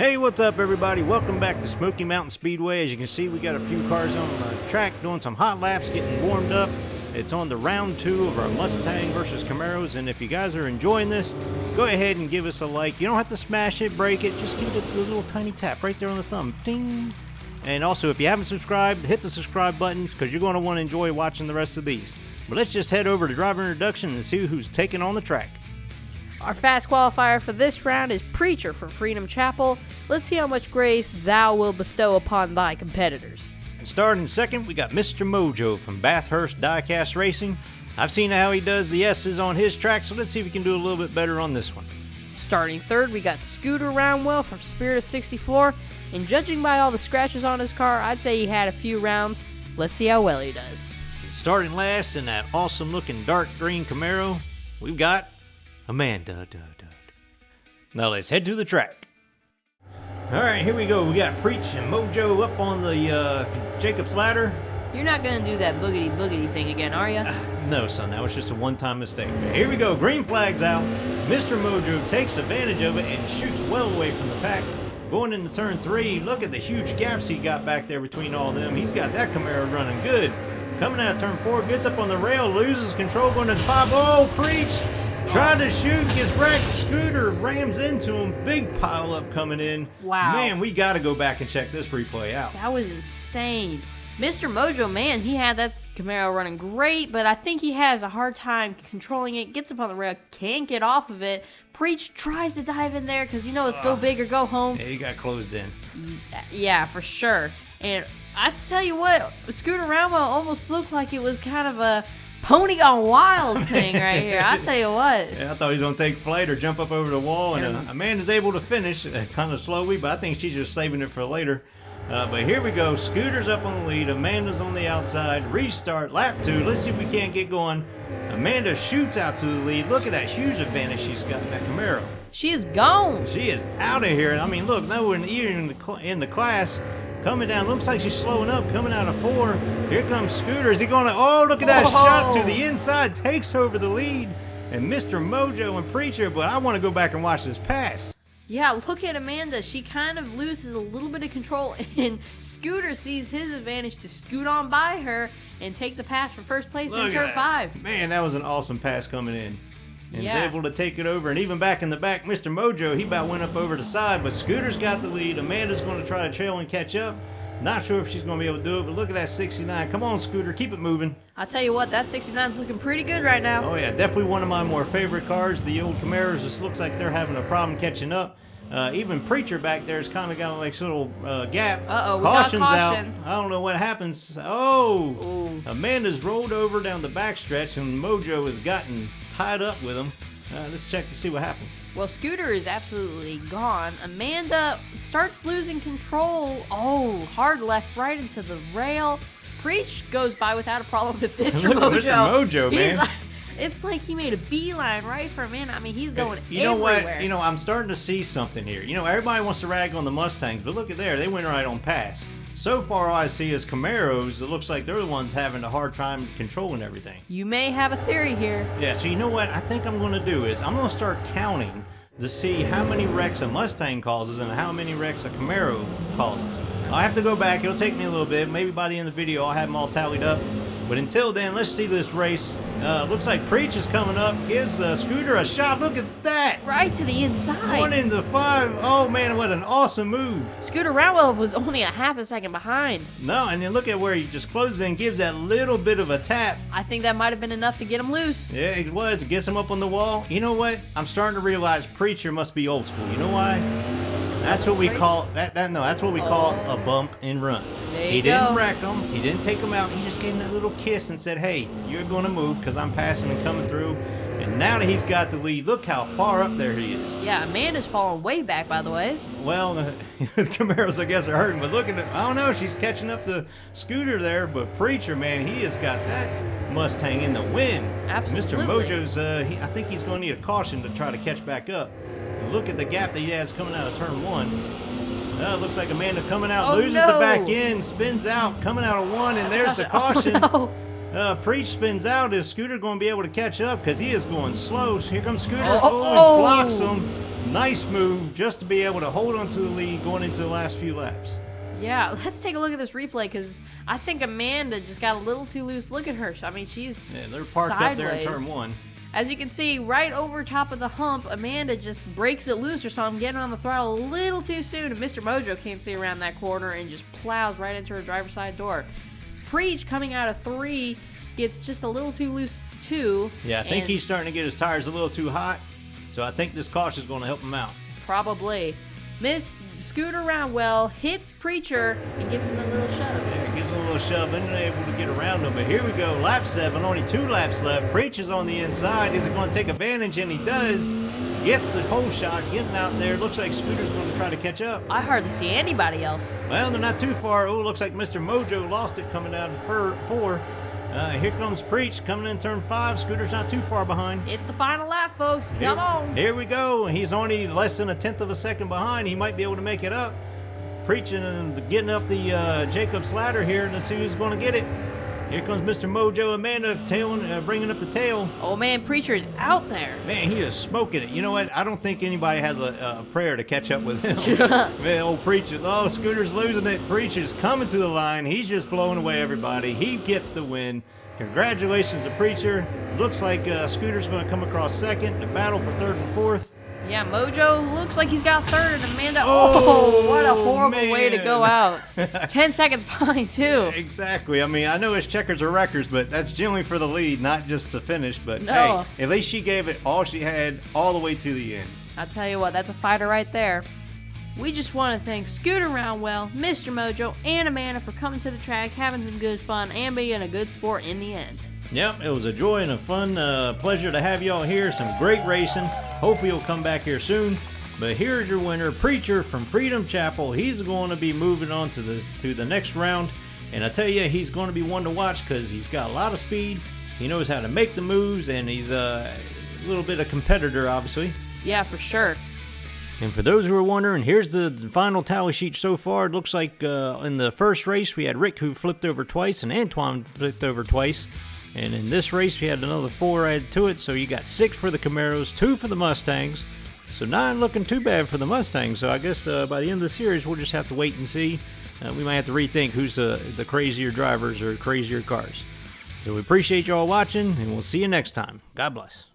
Hey, what's up everybody? Welcome back to Smoky Mountain Speedway. As you can see, we got a few cars on the track doing some hot laps, getting warmed up. It's on the round 2 of our Mustang versus Camaros, and if you guys are enjoying this, go ahead and give us a like. You don't have to smash it, break it, just give it a little tiny tap right there on the thumb. Ding! And also, if you haven't subscribed, hit the subscribe buttons because you're going to want to enjoy watching the rest of these. But let's just head over to driver introduction and see who's taking on the track. Our fast qualifier for this round is Preacher from Freedom Chapel. Let's see how much grace thou will bestow upon thy competitors. And starting second, we got Mr. Mojo from Bathurst Diecast Racing. I've seen how he does the S's on his track, so let's see if we can do a little bit better on this one. Starting third, we got Scooter Roundwell from Spirit of 64. And judging by all the scratches on his car, I'd say he had a few rounds. Let's see how well he does. Starting last in that awesome looking dark green Camaro, we've got Amanda. Now let's head to the track. Alright, here we go. We got Preach and Mojo up on the Jacob's ladder. You're not going to do that boogity thing again, are you? No, son, that was just a one-time mistake. But here we go. Green flag's out. Mr. Mojo takes advantage of it and shoots well away from the pack. Going into turn 3, look at the huge gaps he got back there between all of them. He's got that Camaro running good. Coming out of turn 4, gets up on the rail, loses control, going to 5. Oh, Preach! Tried to shoot, gets wrecked. Scooter rams into him. Big pile up coming in. Wow. Man, we got to go back and check this replay out. That was insane. Mr. Mojo, man, he had that Camaro running great, but I think he has a hard time controlling it. Gets up on the rail, can't get off of it. Preach tries to dive in there because, you know, it's go big or go home. Yeah, he got closed in. Yeah, for sure. And I tell you what, Scooter Roundwell almost looked like it was kind of a Pony Gone Wild thing right here. I'll tell you what. Yeah, I thought he was going to take flight or jump up over the wall, and Amanda's able to finish kind of slowly, but I think she's just saving it for later. But here we go. Scooter's up on the lead. Amanda's on the outside. Restart. Lap 2. Let's see if we can't get going. Amanda shoots out to the lead. Look at that huge advantage she's got in that Camaro. She is gone. She is out of here. I mean, look, nowhere in the class. Coming down, looks like she's slowing up, coming out of 4. Here comes Scooter. Is he going to, oh, look at that shot to the inside, takes over the lead. And Mr. Mojo and Preacher, but I want to go back and watch this pass. Yeah, look at Amanda. She kind of loses a little bit of control, and Scooter sees his advantage to scoot on by her and take the pass for first place in turn 5. Man, that was an awesome pass coming in. And yeah. He's able to take it over. And even back in the back, Mr. Mojo, he about went up over the side, but Scooter's got the lead. Amanda's going to try to trail and catch up. Not sure if she's going to be able to do it, but look at that 69. Come on, Scooter, keep it moving. I'll tell you what, that 69's looking pretty good right now. Oh, yeah, definitely one of my more favorite cars. The old Camaros just looks like they're having a problem catching up. Even Preacher back there's kind of got like a little gap. Uh-oh, we got caution. Out. I don't know what happens. Oh, ooh. Amanda's rolled over down the backstretch, and Mojo has gotten tied up with him. Let's check to see what happens. Well, Scooter is absolutely gone. Amanda starts losing control. Oh, hard left right into the rail. Preach goes by without a problem with Mr. Mojo. Mr. Mojo, man. It's like he made a beeline right for Amanda. I mean, he's going everywhere. You know what? You know, I'm starting to see something here. You know, everybody wants to rag on the Mustangs, but look at there. They went right on past. So far, all I see is Camaros. It looks like they're the ones having a hard time controlling everything. You may have a theory here. Yeah, so you know what I think I'm going to do is I'm going to start counting to see how many wrecks a Mustang causes and how many wrecks a Camaro causes. I'll have to go back. It'll take me a little bit. Maybe by the end of the video, I'll have them all tallied up. But until then, let's see this race. Looks like Preach is coming up. Gives Scooter a shot. Look at that. Right to the inside. Going into 5. Oh, man, what an awesome move. Scooter Roundwell was only a half a second behind. No, and then look at where he just closes in, gives that little bit of a tap. I think that might have been enough to get him loose. Yeah, it was. It gets him up on the wall. You know what? I'm starting to realize Preacher must be old school. You know why? That's what we call that's what we call a bump and run. He didn't wreck him. He didn't take him out. He just gave him that little kiss and said, "Hey, you're going to move because I'm passing and coming through." And now that he's got the lead, look how far up there he is. Yeah, Amanda's falling way back, by the way. Well, the Camaros, I guess, are hurting. But look at it. I don't know. She's catching up the Scooter there. But Preacher, man, he has got that Mustang in the wind. Absolutely. Mr. Mojo's, I think he's going to need a caution to try to catch back up. Look at the gap that he has coming out of turn 1. Looks like Amanda coming out, loses the back end, spins out, coming out of 1, and there's the caution. Oh, no. Preach spins out. Is Scooter going to be able to catch up? Because he is going slow. Here comes Scooter. And Oh. blocks him. Nice move just to be able to hold on to the lead going into the last few laps. Yeah, let's take a look at this replay because I think Amanda just got a little too loose. Look at her. I mean, she's they're parked sideways. up there in turn 1. As you can see, right over top of the hump, Amanda just breaks it loose or something, getting on the throttle a little too soon, and Mr. Mojo can't see around that corner and just plows right into her driver's side door. Preach, coming out of 3, gets just a little too loose too. Yeah, I think he's starting to get his tires a little too hot, so I think this caution is going to help him out. Probably. Miss Scooter Roundwell hits Preacher and gives him a little shove. Yeah, gives him a little shove and able to get around him. But here we go, lap 7, only 2 laps left. Preacher's on the inside. Is it going to take advantage? And he does. Gets the pole shot, getting out there. Looks like Scooter's going to try to catch up. I hardly see anybody else. Well, they're not too far. Oh, looks like Mr. Mojo lost it coming out of 4. Here comes Preach coming in turn 5. Scooter's not too far behind. It's the final lap, folks. Come on. Here we go. He's only less than 1/10 of a second behind. He might be able to make it up. Preaching and getting up the Jacob's ladder here, and let's see who's going to get it. Here comes Mr. Mojo. Amanda bringing up the tail. Oh, man, Preacher is out there. Man, he is smoking it. You know what? I don't think anybody has a prayer to catch up with him. Man, old Preacher. Oh, Scooter's losing it. Preacher's coming to the line. He's just blowing away everybody. He gets the win. Congratulations to Preacher. Looks like Scooter's going to come across second. The battle for 3rd and 4th. Yeah, Mojo looks like he's got 3rd, and Amanda, oh, what a horrible way to go out. 10 seconds behind, too. Exactly. I mean, I know it's checkers or wreckers, but that's generally for the lead, not just the finish. But no. Hey, at least she gave it all she had all the way to the end. I'll tell you what, that's a fighter right there. We just want to thank Scooter Roundwell, Mr. Mojo, and Amanda for coming to the track, having some good fun, and being a good sport in the end. Yep, it was a joy and a fun pleasure to have y'all here. Some great racing. Hopefully you'll come back here soon. But here's your winner, Preacher from Freedom Chapel. He's going to be moving on to the next round. And I tell you, he's going to be one to watch because he's got a lot of speed. He knows how to make the moves, and he's a little bit of competitor, obviously. Yeah, for sure. And for those who are wondering, here's the final tally sheet so far. It looks like in the first race, we had Rick who flipped over twice, and Antoine flipped over twice. And in this race, we had another 4 added to it, so you got 6 for the Camaros, 2 for the Mustangs. So not looking too bad for the Mustangs. So I guess by the end of the series, we'll just have to wait and see. We might have to rethink who's the crazier drivers or crazier cars. So we appreciate y'all watching, and we'll see you next time. God bless.